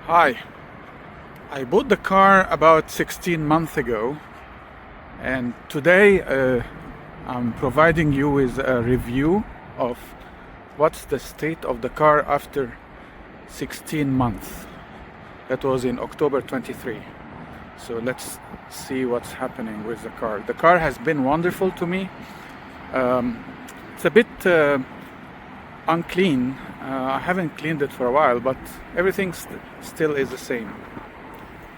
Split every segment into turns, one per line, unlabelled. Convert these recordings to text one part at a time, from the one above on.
Hi, I bought the car about 16 months ago, and today I'm providing you with a review of what's the state of the car after 16 months. That was in October 23. So let's see what's happening with the car. The car has been wonderful to me. It's a bit unclean. I haven't cleaned it for a while, but everything still is the same.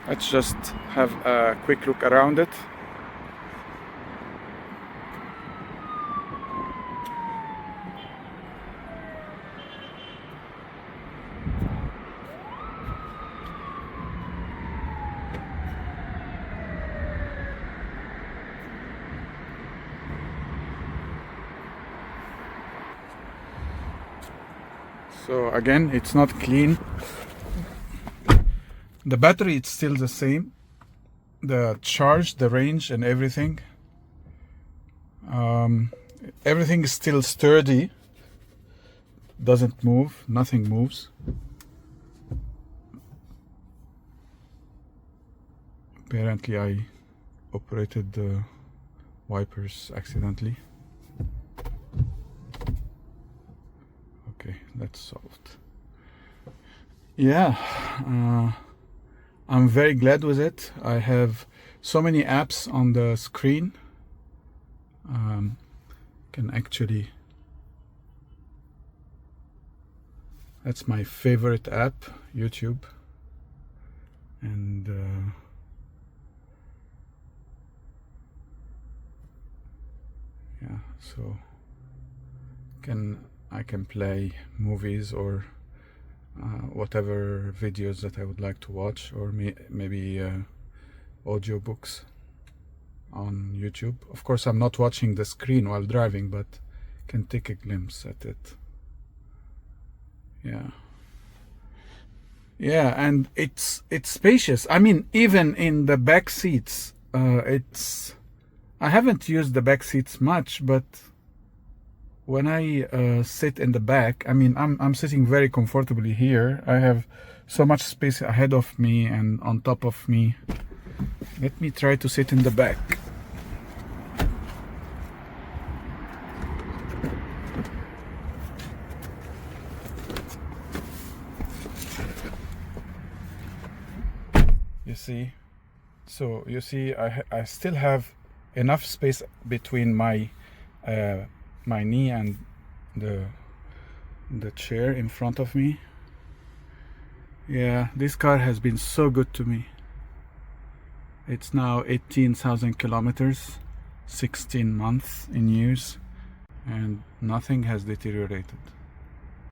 Let's just have a quick look around it. So again, it's not clean. The battery, it's still the same. The charge, the range and everything. Everything is still sturdy. Doesn't move, nothing moves. Apparently I operated the wipers accidentally. Okay, that's solved. Yeah, I'm very glad with it. I have so many apps on the screen. Can actually, that's my favorite app, YouTube. And yeah, so I can play movies or whatever videos that I would like to watch, or maybe audiobooks on YouTube. Of course, I'm not watching the screen while driving, but can take a glimpse at it. Yeah, and it's spacious. I mean, even in the back seats, I haven't used the back seats much, but when I sit in the back, I mean, I'm sitting very comfortably here. I have so much space ahead of me and on top of me. Let me try to sit in the back. You see? So you see, I still have enough space between my knee and the chair in front of me. Yeah, this car has been so good to me. It's now 18,000 kilometers, 16 months in use, and nothing has deteriorated.